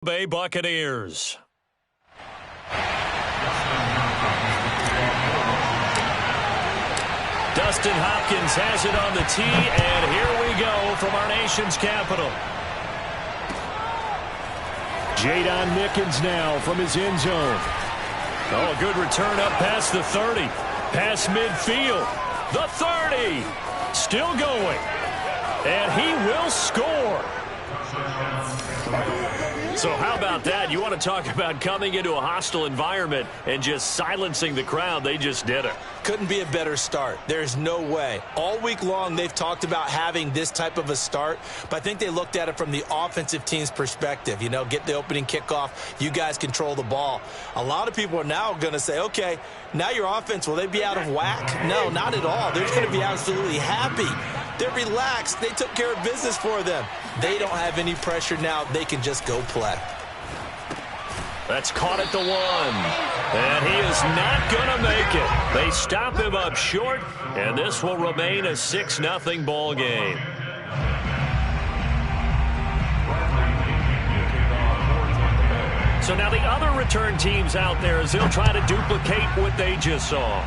Bay Buccaneers. Dustin Hopkins has it on the tee, and here we go from our nation's capital. Jadon Mickens now from his end zone. Oh, a good return up past the 30. Past midfield. The 30. Still going. And he will score. So how about that? You want to talk about coming into a hostile environment and just silencing the crowd. They just did it. Couldn't be a better start. There's no way. All week long, they've talked about having this type of a start, but I think they looked at it from the offensive team's perspective. You know, get the opening kickoff. You guys control the ball. A lot of people are now going to say, okay, now your offense, will they be out of whack? No, not at all. They're going to be absolutely happy. They're relaxed. They took care of business for them. They don't have any pressure now. They can just go play. That's caught at the 1. And he is not going to make it. They stop him up short, and this will remain a 6-0 ball game. So now the other return teams out there as they'll try to duplicate what they just saw.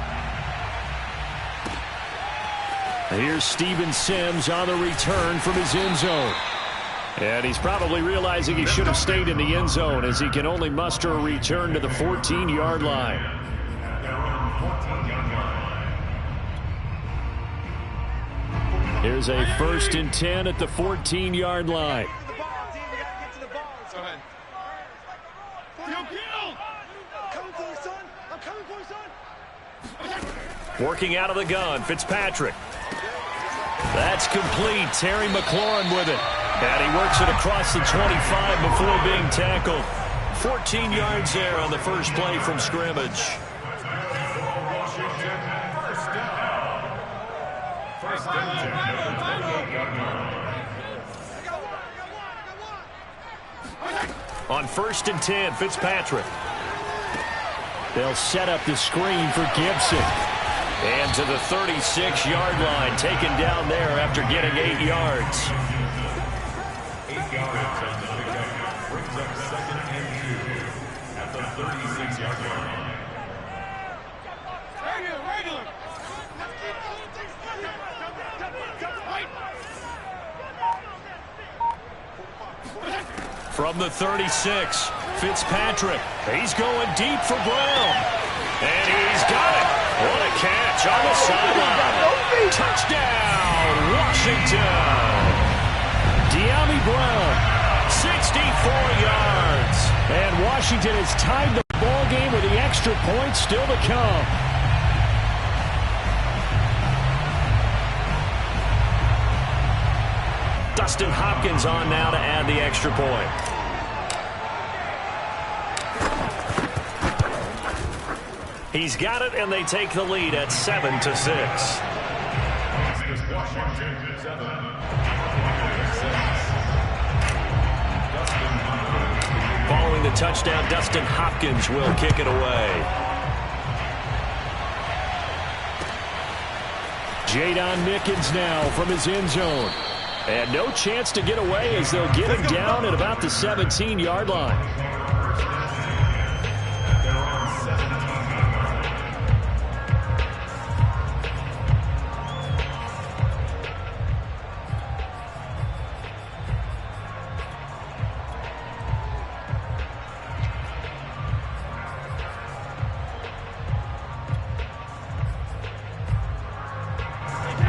Here's Steven Sims on the return from his end zone. And he's probably realizing he should have stayed in the end zone as he can only muster a return to the 14-yard line. Here's a 1st and 10 at the 14-yard line. Working out of the gun, Fitzpatrick. That's complete. Terry McLaurin with it. And he works it across the 25 before being tackled. 14 yards there on the first play from scrimmage. On 1st and 10, Fitzpatrick. They'll set up the screen for Gibson. And to the 36-yard line, taken down there after getting 8 yards. 8 yards on the pickup. Brings up 2nd and 2 at the 36-yard line. Regular. From the 36, Fitzpatrick. He's going deep for Brown. And he's got it. What a catch on the sideline. Touchdown, Washington. De'Ami Brown, 64 yards. And Washington has tied the ball game with the extra point still to come. Dustin Hopkins on now to add the extra point. He's got it, and they take the lead at 7-6. Following the touchdown, Dustin Hopkins will kick it away. Jadon Mickens now from his end zone. And no chance to get away as they'll get him down at about the 17-yard line.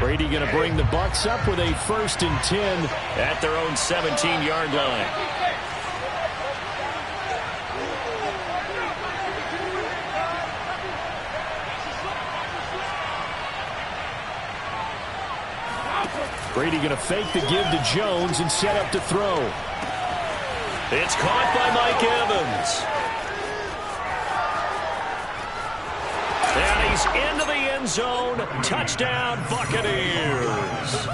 Brady going to bring the Bucs up with a 1st and 10 at their own 17-yard line. Brady going to fake the give to Jones and set up to throw. It's caught by Mike Evans. And he's into the end zone. Touchdown, Buccaneers.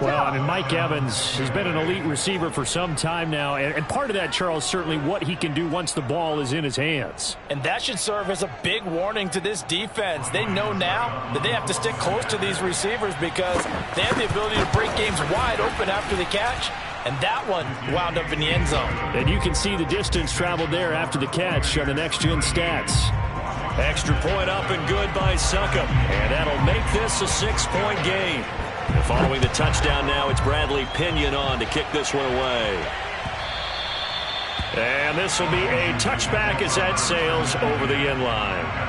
Well, I mean, Mike Evans has been an elite receiver for some time now, and part of that, Charles, certainly what he can do once the ball is in his hands. And that should serve as a big warning to this defense. They know now that they have to stick close to these receivers because they have the ability to break games wide open after the catch. and that one wound up in the end zone. And you can see the distance traveled there after the catch on the next-gen stats. Extra point up and good by Succop. And that'll make this a 6-point game. And following the touchdown now, it's Bradley Pinion on to kick this one away. And this will be a touchback as that sails over the end line.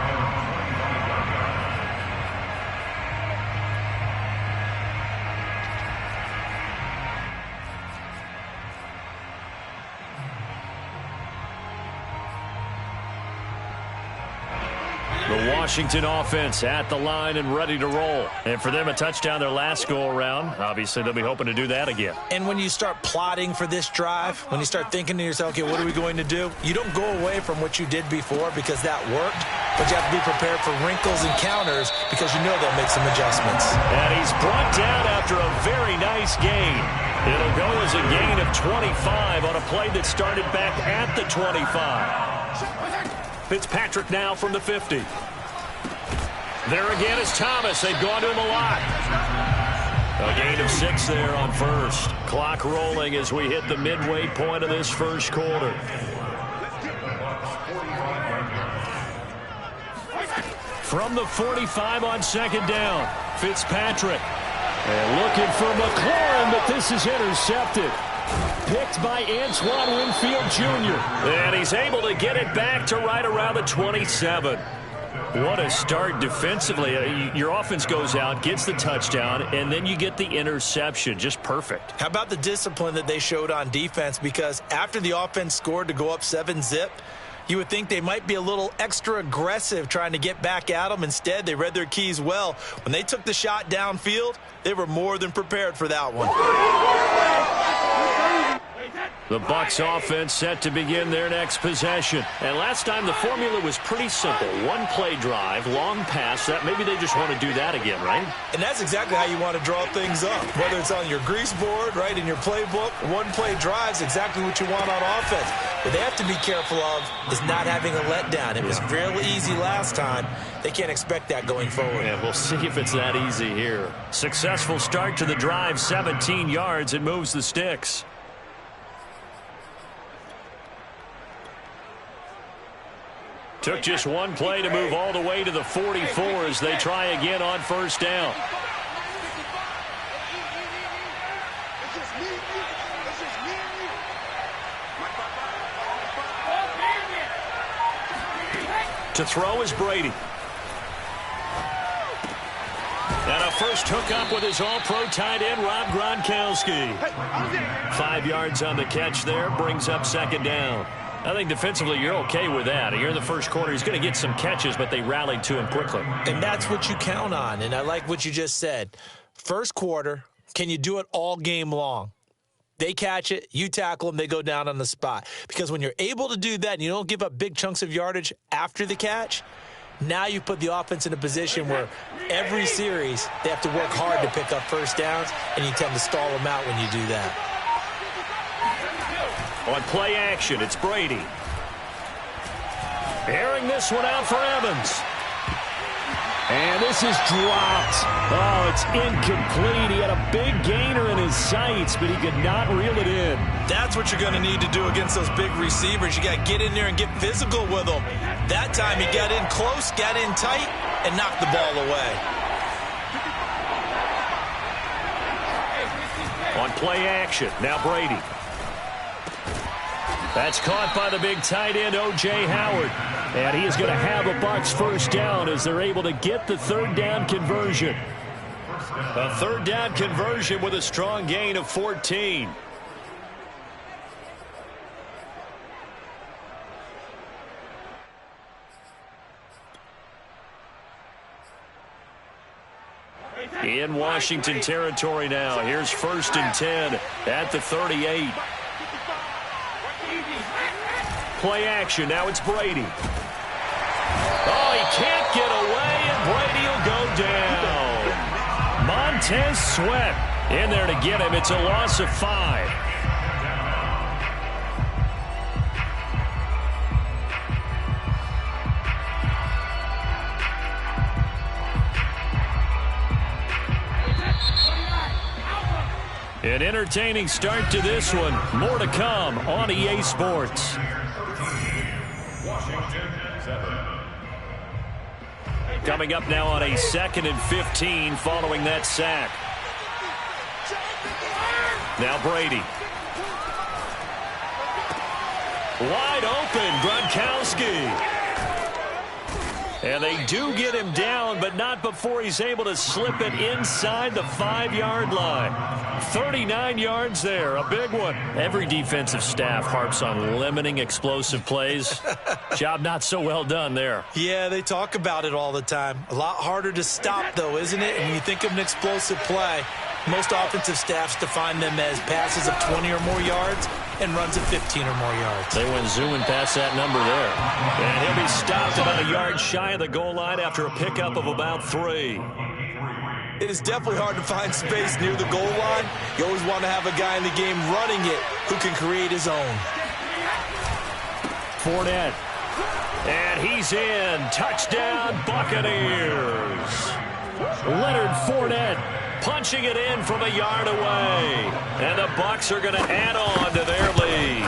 The Washington offense at the line and ready to roll. And for them, a touchdown their last go-around. Obviously, they'll be hoping to do that again. And when you start plotting for this drive, when you start thinking to yourself, okay, what are we going to do? You don't go away from what you did before because that worked, but you have to be prepared for wrinkles and counters because you know they'll make some adjustments. And he's brought down after a very nice gain. It'll go as a gain of 25 on a play that started back at the 25. Fitzpatrick now from the 50. There again is Thomas. They've gone to him a lot. A gain of 6 there on first. Clock rolling as we hit the midway point of this first quarter. From the 45 on second down, Fitzpatrick. And looking for McLaurin, but this is intercepted. Picked by Antoine Winfield Jr. And he's able to get it back to right around the 27. What a start defensively. Your offense goes out, gets the touchdown, and then you get the interception. Just perfect. How about the discipline that they showed on defense? Because after the offense scored to go up 7-zip, you would think they might be a little extra aggressive trying to get back at them. Instead, they read their keys well. When they took the shot downfield, they were more than prepared for that one. The Bucs offense set to begin their next possession. And last time the formula was pretty simple. One play drive, long pass. That maybe they just want to do that again, right? And that's exactly how you want to draw things up. Whether it's on your grease board, right, in your playbook, one play drive is exactly what you want on offense. What they have to be careful of is not having a letdown. It was fairly easy last time. They can't expect that going forward. Yeah, we'll see if it's that easy here. Successful start to the drive, 17 yards. It moves the sticks. Took just one play to move all the way to the 44 as they try again on first down. To throw is Brady. And a first hookup with his all-pro tight end, Rob Gronkowski. 5 yards on the catch there, brings up second down. I think defensively you're okay with that. You're in the first quarter. He's going to get some catches, but they rallied to him quickly. And that's what you count on, and I like what you just said. First quarter, can you do it all game long? They catch it, you tackle them, they go down on the spot. Because when you're able to do that and you don't give up big chunks of yardage after the catch, now you put the offense in a position where every series they have to work hard to pick up first downs, and you tend to stall them out when you do that. On play action, it's Brady. Airing this one out for Evans. And this is dropped. Oh, it's incomplete. He had a big gainer in his sights, but he could not reel it in. That's what you're going to need to do against those big receivers. You got to get in there and get physical with them. That time he got in close, got in tight, and knocked the ball away. On play action, now Brady. That's caught by the big tight end, O.J. Howard. And he is going to have a Bucs first down as they're able to get the third down conversion. A third down conversion with a strong gain of 14. In Washington territory now. Here's 1st and 10 at the 38. Play action. Now it's Brady. Oh, he can't get away, and Brady will go down. Montez Sweat in there to get him. It's a loss of 5. An entertaining start to this one. More to come on EA Sports. Washington 7. Coming up now on a 2nd and 15 following that sack. Now Brady. Wide open, Gronkowski. And they do get him down, but not before he's able to slip it inside the 5-yard line. 39 yards there, a big one. Every defensive staff harps on limiting explosive plays. Job not so well done there. Yeah, they talk about it all the time. A lot harder to stop, though, isn't it? And when you think of an explosive play, most offensive staffs define them as passes of 20 or more yards and runs of 15 or more yards. They went zooming past that number there. And he'll be stopped about a yard shy of the goal line after a pickup of about 3. It is definitely hard to find space near the goal line. You always want to have a guy in the game running it who can create his own. Fournette. And he's in. Touchdown, Buccaneers. Leonard Fournette punching it in from a yard away. And the Bucs are going to add on to their lead.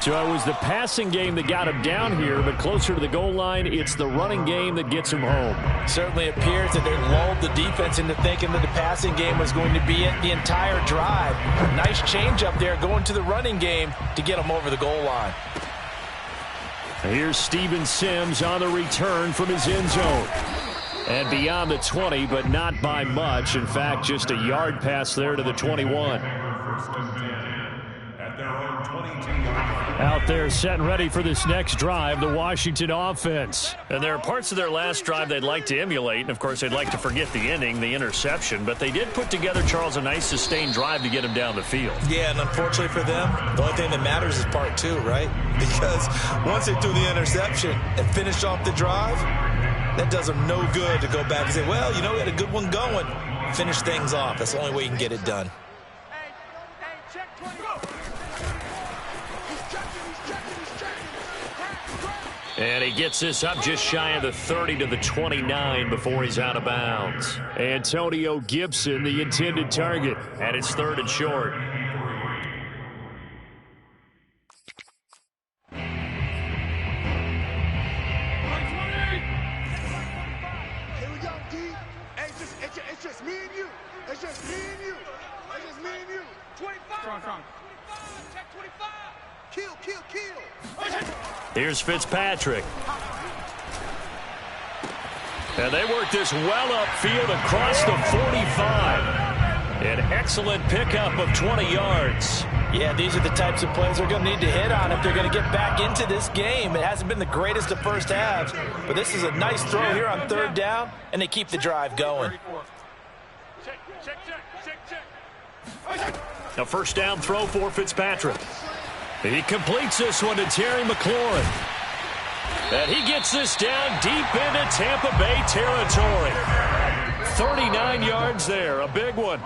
So it was the passing game that got him down here, but closer to the goal line, it's the running game that gets him home. Certainly appears that they lulled the defense into thinking that the passing game was going to be it the entire drive. Nice change up there going to the running game to get him over the goal line. Here's Steven Sims on the return from his end zone. And beyond the 20, but not by much. In fact, just a yard pass there to the 21. Out there set and ready for this next drive, the Washington offense. And there are parts of their last drive they'd like to emulate. And, of course, they'd like to forget the ending, the interception. But they did put together, Charles, a nice sustained drive to get him down the field. Yeah, and unfortunately for them, the only thing that matters is part 2, right? Because once they threw the interception and finished off the drive, that does them no good to go back and say, well, you know, we had a good one going. Finish things off. That's the only way you can get it done. And he gets this up just shy of the 30 to the 29 before he's out of bounds. Antonio Gibson, the intended target, and it's 3rd and short. It's just me and you. It's just me and you. It's just me and you. 25. Strong. Check 25. Kill. Here's Fitzpatrick. And they work this well upfield across the 45. An excellent pickup of 20 yards. Yeah, these are the types of plays they're going to need to hit on if they're going to get back into this game. It hasn't been the greatest of first halves, but this is a nice throw here on 3rd down, and they keep the drive going. Check. A first down throw for Fitzpatrick. He completes this one to Terry McLaurin. And he gets this down deep into Tampa Bay territory. 39 yards there, a big one.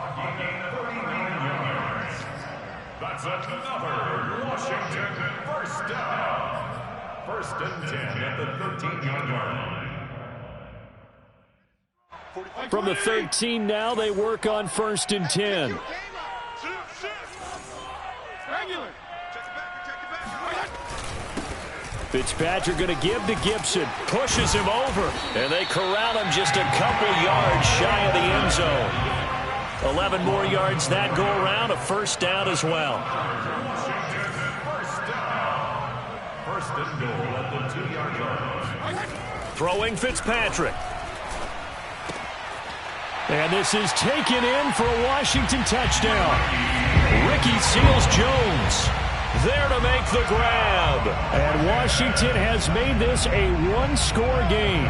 That's another Washington first down. 1st and 10 at the 13-yard line. From the 13 now, they work on 1st and 10. Fitzpatrick going to give to Gibson. Pushes him over. And they corral him just a couple yards shy of the end zone. 11 more yards that go around. A first down as well. First and goal at the 2-yard line. Throwing Fitzpatrick. And this is taken in for a Washington touchdown. Ricky Seals-Jones there to make the grab. And Washington has made this a one-score game.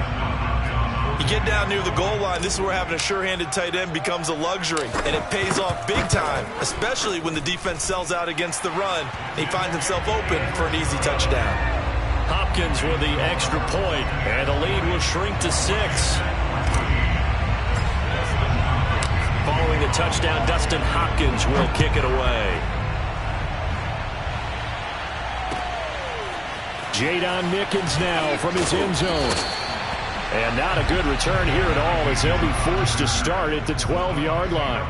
You get down near the goal line, this is where having a sure-handed tight end becomes a luxury, and it pays off big time, especially when the defense sells out against the run. He finds himself open for an easy touchdown. Hopkins with the extra point, and the lead will shrink to 6. Following the touchdown, Dustin Hopkins will kick it away. Jadon Mickens now from his end zone. And not a good return here at all as they'll be forced to start at the 12-yard line.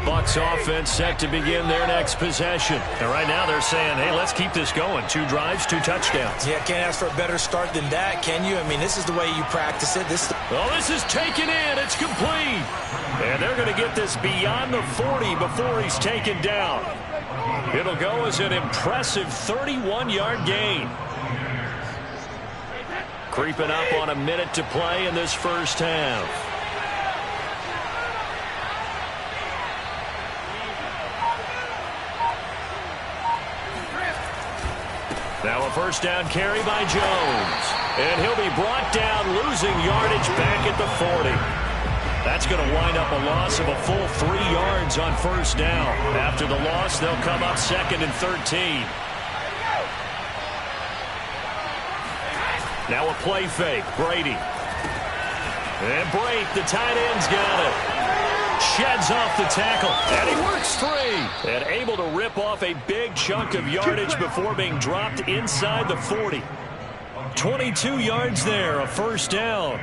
Bucs offense set to begin their next possession. And right now they're saying, hey, let's keep this going. 2 drives, 2 touchdowns. Yeah, can't ask for a better start than that, can you? I mean, this is the way you practice it. This is taken in. It's complete. And they're going to get this beyond the 40 before he's taken down. It'll go as an impressive 31-yard gain. Creeping up on a minute to play in this first half. Now a first down carry by Jones. And he'll be brought down, losing yardage back at the 40. That's going to wind up a loss of a full 3 yards on first down. After the loss, they'll come up 2nd and 13. Now a play fake. Brady. And Brate, the tight end's got it. Sheds off the tackle, and he works free. And able to rip off a big chunk of yardage before being dropped inside the 40. 22 yards there, a first down.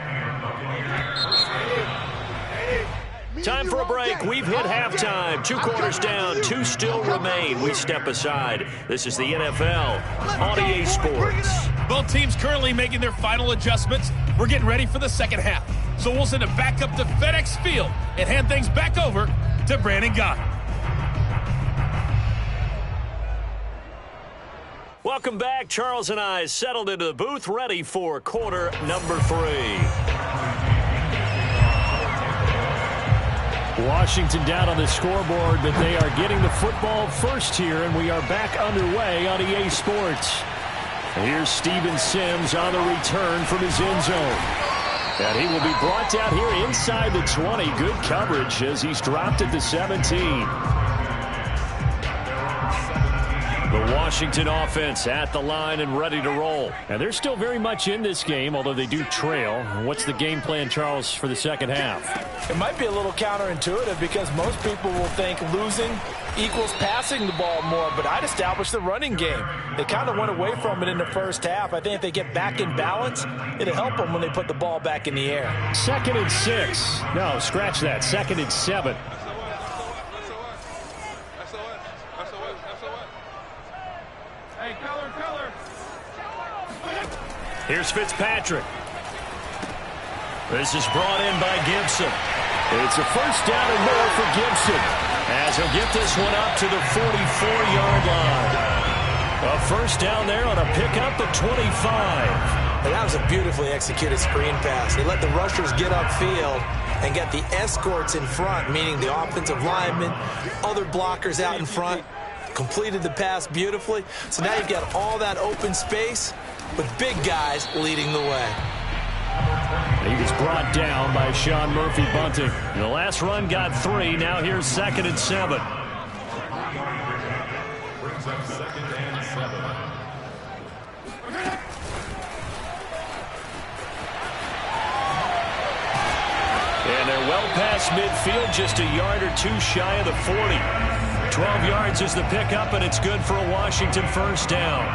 Time for a break. We've hit halftime. 2 quarters down, 2 still remain. We step aside. This is the NFL on EA Sports. Both teams currently making their final adjustments. We're getting ready for the second half. So we'll send it back up to FedEx Field and hand things back over to Brandon Gott. Welcome back. Charles and I settled into the booth, ready for quarter number 3. Washington down on the scoreboard, but they are getting the football first here, and we are back underway on EA Sports. And here's Steven Sims on the return from his end zone. And he will be brought down here inside the 20. Good coverage as he's dropped at the 17. The Washington offense at the line and ready to roll. And they're still very much in this game, although they do trail. What's the game plan, Charles, for the second half? It might be a little counterintuitive because most people will think losing equals passing the ball more, but I'd establish the running game. They kind of went away from it in the first half. I think if they get back in balance, it'll help them when they put the ball back in the air. 2nd and 6. No, scratch that. 2nd and 7. Here's Fitzpatrick. This is brought in by Gibson. It's a first down and more for Gibson, as he'll get this one up to the 44-yard line. A first down there on a pickup of 25. And that was a beautifully executed screen pass. They let the rushers get upfield and get the escorts in front, meaning the offensive linemen, other blockers out in front, completed the pass beautifully. So now you've got all that open space with big guys leading the way. He was brought down by Sean Murphy-Bunting. The last run got 3. Now here's 2nd and 7. Brings up 2nd and 7. And they're well past midfield, just a yard or 2 shy of the 40. 12 yards is the pickup, and it's good for a Washington first down.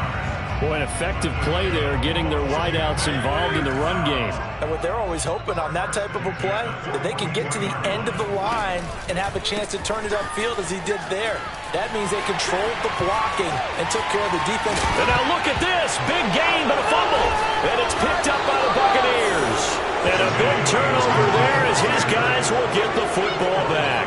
Boy, an effective play there, getting their wideouts involved in the run game. And what they're always hoping on that type of a play, that they can get to the end of the line and have a chance to turn it upfield as he did there. That means they controlled the blocking and took care of the defense. And now look at this. Big gain, but a fumble. And it's picked up by the Buccaneers. And a big turnover there as his guys will get the football back.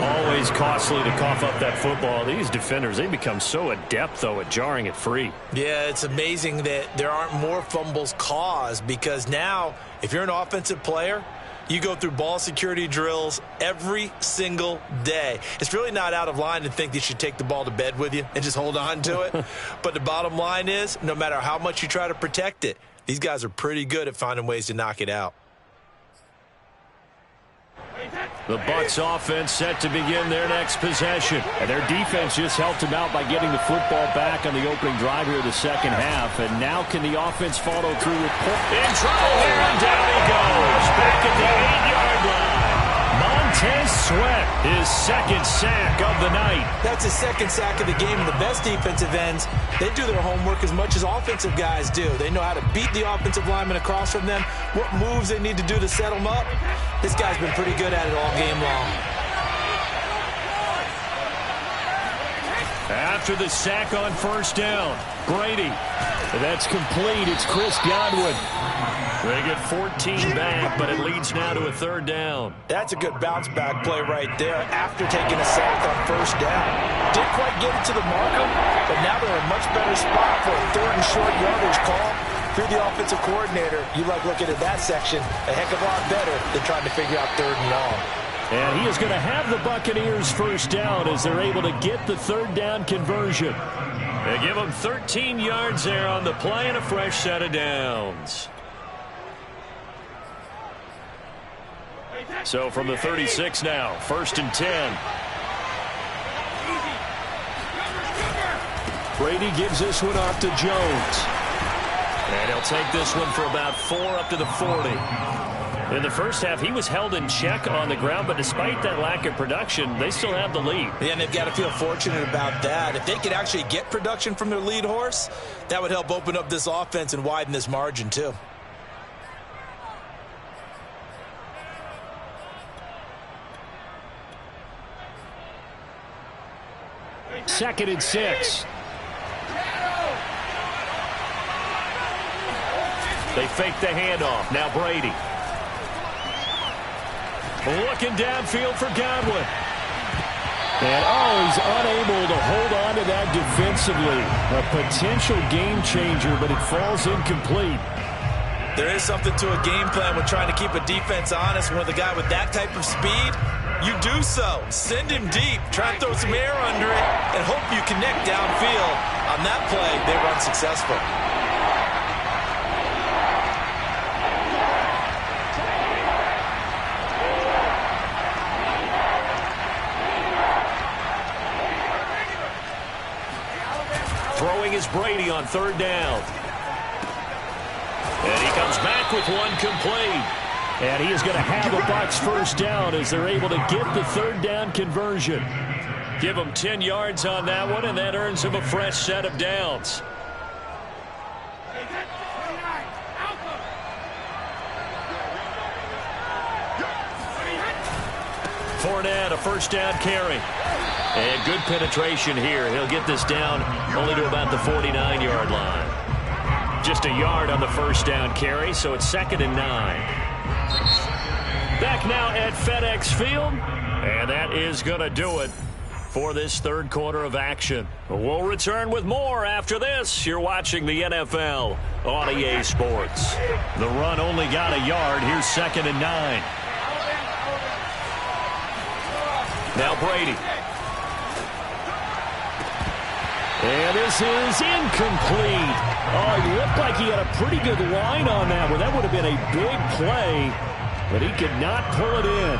Always costly to cough up that football. These defenders, they become so adept, though, at jarring it free. Yeah, it's amazing that there aren't more fumbles caused, because now, if you're an offensive player, you go through ball security drills every single day. It's really not out of line to think that you should take the ball to bed with you and just hold on to it. But the bottom line is, no matter how much you try to protect it, these guys are pretty good at finding ways to knock it out. The Bucs offense set to begin their next possession. And their defense just helped them out by getting the football back on the opening drive here of the second half. And now can the offense follow through with in trouble here, and down he goes. Back at the 8-yard line. Montez Sweat, his 2nd sack of the night. That's his 2nd sack of the game. And the best defensive ends, they do their homework as much as offensive guys do. They know how to beat the offensive lineman across from them, what moves they need to do to set them up. This guy's been pretty good at it all game long. After the sack on first down, Brady. That's complete. It's Chris Godwin. They get 14 back, but it leads now to a third down. That's a good bounce-back play right there after taking a sack on first down. Didn't quite get it to the marker, but now they're in a much better spot for a third and short yardage call. If you're the offensive coordinator, you like looking at that section a heck of a lot better than trying to figure out third and long. And he is going to have the Buccaneers first down as they're able to get the third down conversion. They give them 13 yards there on the play and a fresh set of downs. So from the 36 now, 1st and 10. Brady gives this one off to Jones. And he'll take this one for about 4 up to the 40. In the first half, he was held in check on the ground, but despite that lack of production, they still have the lead. Yeah, and they've got to feel fortunate about that. If they could actually get production from their lead horse, that would help open up this offense and widen this margin too. Second and 6. They fake the handoff. Now Brady. Looking downfield for Godwin. And, he's unable to hold on to that defensively. A potential game changer, but it falls incomplete. There is something to a game plan with trying to keep a defense honest. With a guy with that type of speed, you do so. Send him deep. Try to throw some air under it and hope you connect downfield. On that play, they were unsuccessful. Throwing is Brady on third down. And he comes back with one complete. And he is going to have the Bucs first down as they're able to get the third down conversion. Give him 10 yards on that one, and that earns him a fresh set of downs. Fournette, a first down carry. And good penetration here. He'll get this down only to about the 49-yard line. Just a yard on the first down carry, so it's 2nd and 9. Back now at FedEx Field, and that is going to do it for this third quarter of action. We'll return with more after this. You're watching the NFL on EA Sports. The run only got a yard. Here's 2nd and 9. Now Brady. And this is incomplete. Oh, he looked like he had a pretty good line on that one. That would have been a big play, but he could not pull it in.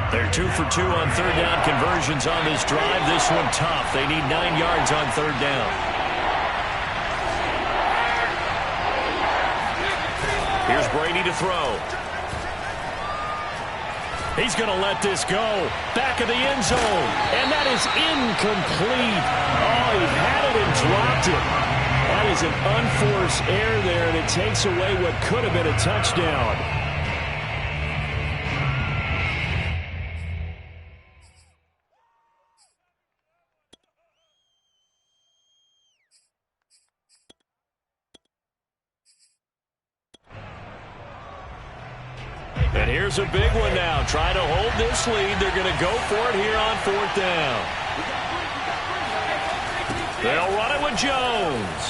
They're 2 for 2 on third down conversions on this drive. This one tough. They need 9 yards on third down. Here's Brady to throw. He's going to let this go. Back of the end zone. And that is incomplete. Oh, he had it and dropped it. That is an unforced error there, and it takes away what could have been a touchdown. And here's a big one now. Trying to hold this lead. They're going to go for it here on 4th down. They'll run it with Jones.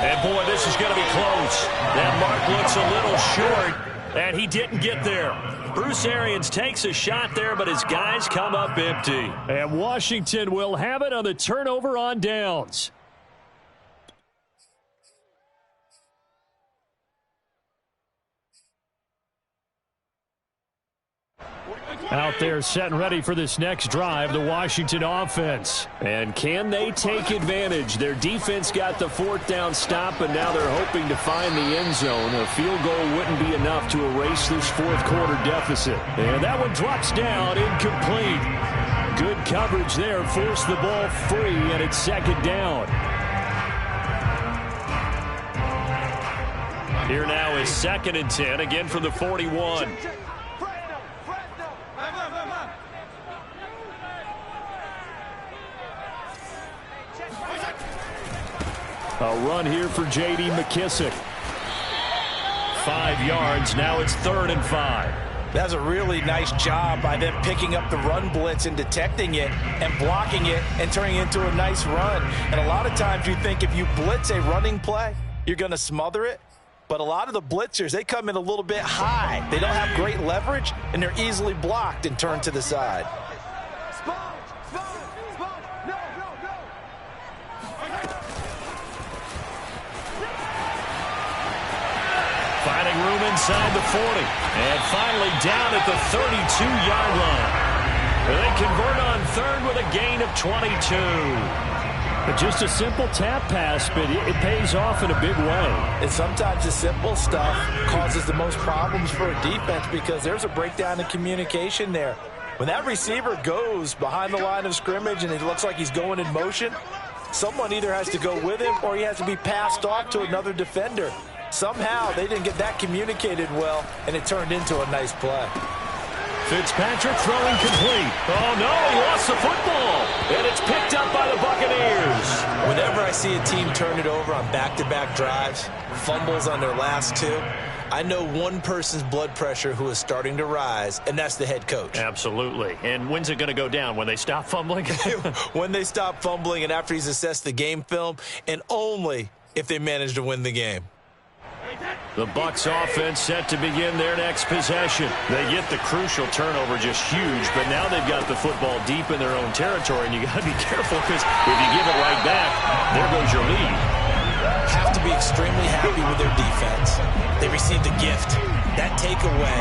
And, boy, this is going to be close. That mark looks a little short, and he didn't get there. Bruce Arians takes a shot there, but his guys come up empty. And Washington will have it on the turnover on downs. Out there setting ready for this next drive, the Washington offense. And can they take advantage? Their defense got the 4th down stop, and now they're hoping to find the end zone. A field goal wouldn't be enough to erase this 4th quarter deficit. And that one drops down, incomplete. Good coverage there, forced the ball free, and it's 2nd down. Here now is 2nd and 10, again from the 41. A run here for J.D. McKissick. 5 yards. Now it's 3rd and 5. That's a really nice job by them picking up the run blitz and detecting it and blocking it and turning it into a nice run. And a lot of times you think if you blitz a running play, you're going to smother it. But a lot of the blitzers, they come in a little bit high. They don't have great leverage, and they're easily blocked and turned to the side. Finding room inside the 40. And finally down at the 32-yard line. They convert on 3rd with a gain of 22. But just a simple tap pass, but it pays off in a big way. And sometimes the simple stuff causes the most problems for a defense because there's a breakdown in communication there. When that receiver goes behind the line of scrimmage and it looks like he's going in motion, someone either has to go with him or he has to be passed off to another defender. Somehow they didn't get that communicated well, and it turned into a nice play. Fitzpatrick throwing complete. Oh, no, he lost the football. And it's picked up by the Buccaneers. Whenever I see a team turn it over on back-to-back drives, fumbles on their last 2, I know one person's blood pressure who is starting to rise, and that's the head coach. Absolutely. And when's it going to go down? When they stop fumbling? When they stop fumbling and after he's assessed the game film, and only if they manage to win the game. The Bucs offense set to begin their next possession. They get the crucial turnover just huge, but now they've got the football deep in their own territory, and you got to be careful because if you give it right back, there goes your lead. Have to be extremely happy with their defense. They received a gift. That takeaway,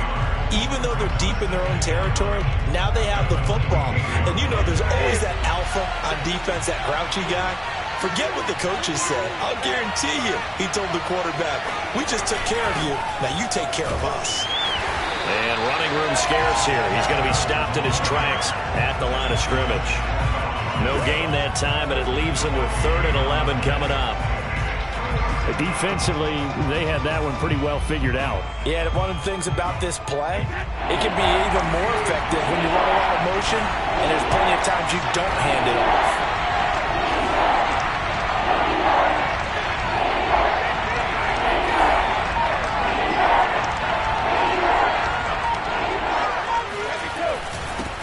even though they're deep in their own territory, now they have the football. And you know there's always that alpha on defense, that grouchy guy. Forget what the coaches said. I'll guarantee you, he told the quarterback, we just took care of you. Now you take care of us. And running room scarce here. He's going to be stopped in his tracks at the line of scrimmage. No gain that time, and it leaves him with 3rd and 11 coming up. Defensively, they had that one pretty well figured out. Yeah, and one of the things about this play, it can be even more effective when you run a lot of motion, and there's plenty of times you don't hand it off.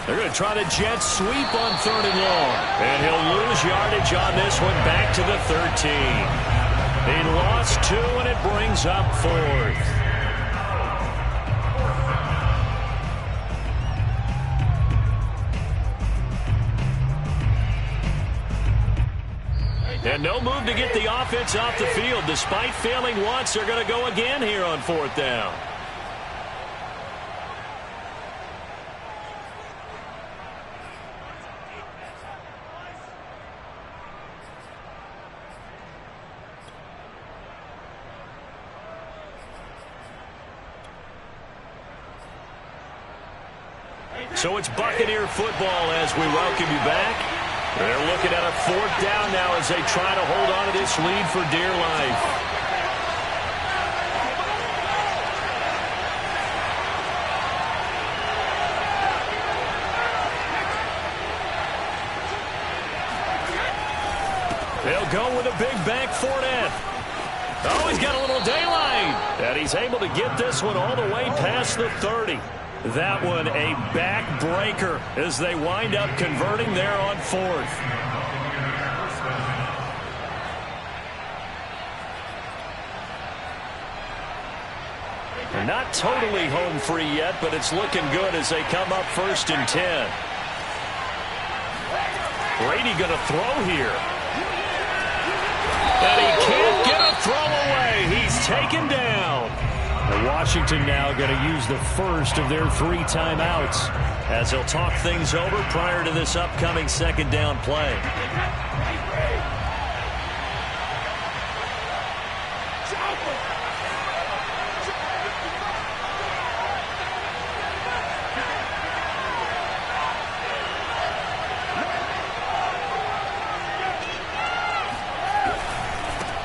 They're going to try to jet sweep on 3rd and long. And he'll lose yardage on this one back to the 13. He lost 2, and it brings up 4th. And no move to get the offense off the field. Despite failing once, they're going to go again here on 4th down. So it's Buccaneer football as we welcome you back. They're looking at a 4th down now as they try to hold on to this lead for dear life. They'll go with a big back Fournette. Oh, he's got a little daylight. And he's able to get this one all the way past the 30. That one a backbreaker as they wind up converting there on 4th. They're not totally home free yet, but it's looking good as they come up 1st and 10. Brady going to throw here. And he can't get a throw away. He's taken down. And Washington now going to use the first of their 3 timeouts as they'll talk things over prior to this upcoming 2nd down play.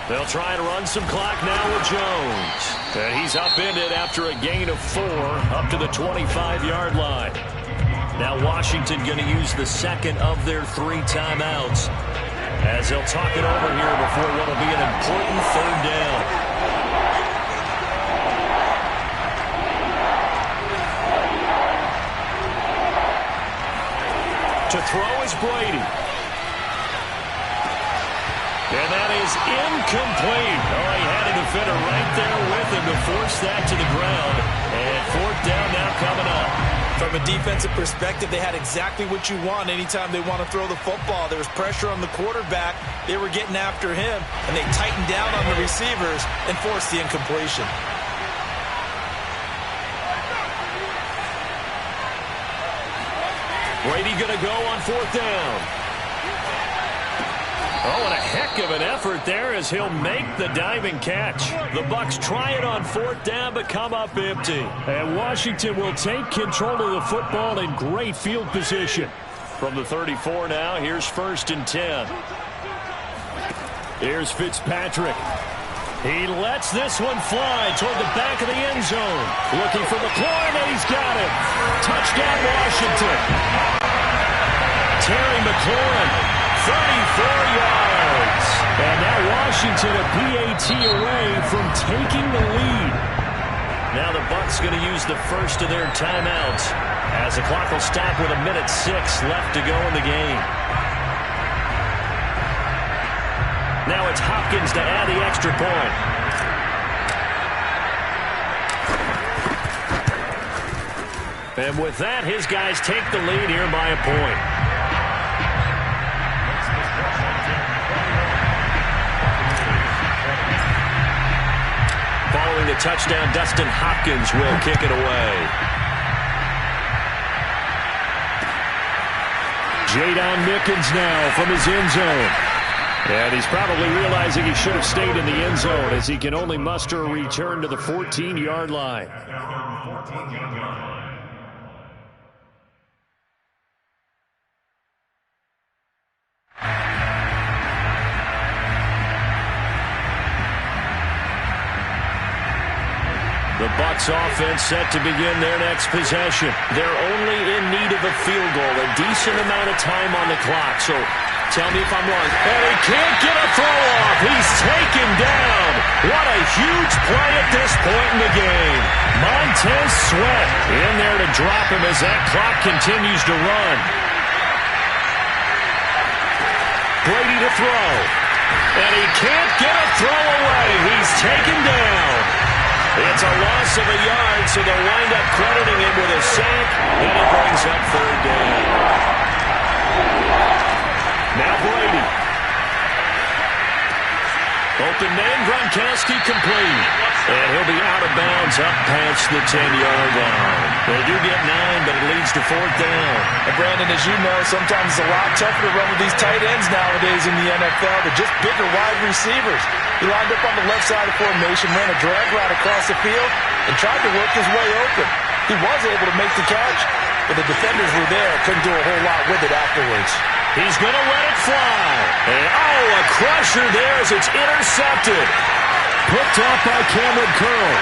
They'll try and run some clock now with Jones. And he's upended after a gain of 4 up to the 25-yard line. Now Washington going to use the 2nd of their 3 timeouts. as they'll talk it over here before what will be an important third down. To throw is Brady. And that is incomplete. Oh, he had a defender right there with him to force that to the ground. And fourth down now coming up. From a defensive perspective, they had exactly what you want anytime they want to throw the football. There was pressure on the quarterback. They were getting after him, and they tightened down on the receivers and forced the incompletion. Brady going to go on fourth down. Oh, and a heck of an effort there as he'll make the diving catch. The Bucs try it on fourth down but come up empty. And Washington will take control of the football in great field position. From the 34 now, here's 1st and 10. Here's Fitzpatrick. He lets this one fly toward the back of the end zone. Looking for McLaurin, and he's got it. Touchdown, Washington. Terry McLaurin. 34 yards. And now Washington a PAT away from taking the lead. Now the Bucs going to use the first of their timeouts as the clock will stop with 1:06 left to go in the game. Now it's Hopkins to add the extra point. And with that, his guys take the lead here by a point. Following the touchdown, Dustin Hopkins will kick it away. Jadon Mickens now from his end zone. And he's probably realizing he should have stayed in the end zone as he can only muster a return to the 14-yard line. The Bucs offense set to begin their next possession. They're only in need of a field goal, a decent amount of time on the clock. So tell me if I'm wrong. And he can't get a throw off. He's taken down. What a huge play at this point in the game. Montez Sweat in there to drop him as that clock continues to run. Brady to throw. And he can't get a throw away. He's taken down. It's a loss of a yard, so they'll wind up crediting him with a sack, and it brings up third down. Now Brady. Open man, Gronkowski complete. And he'll be out of bounds up past the 10-yard line. They do get 9, but it leads to fourth down. And Brandon, as you know, sometimes it's a lot tougher to run with these tight ends nowadays in the NFL. They're just bigger wide receivers. He lined up on the left side of formation, ran a drag route across the field, and tried to work his way open. He was able to make the catch, but the defenders were there. Couldn't do a whole lot with it afterwards. He's going to let it fly. And, oh, a crusher there as it's intercepted. Picked off by Cameron Curl.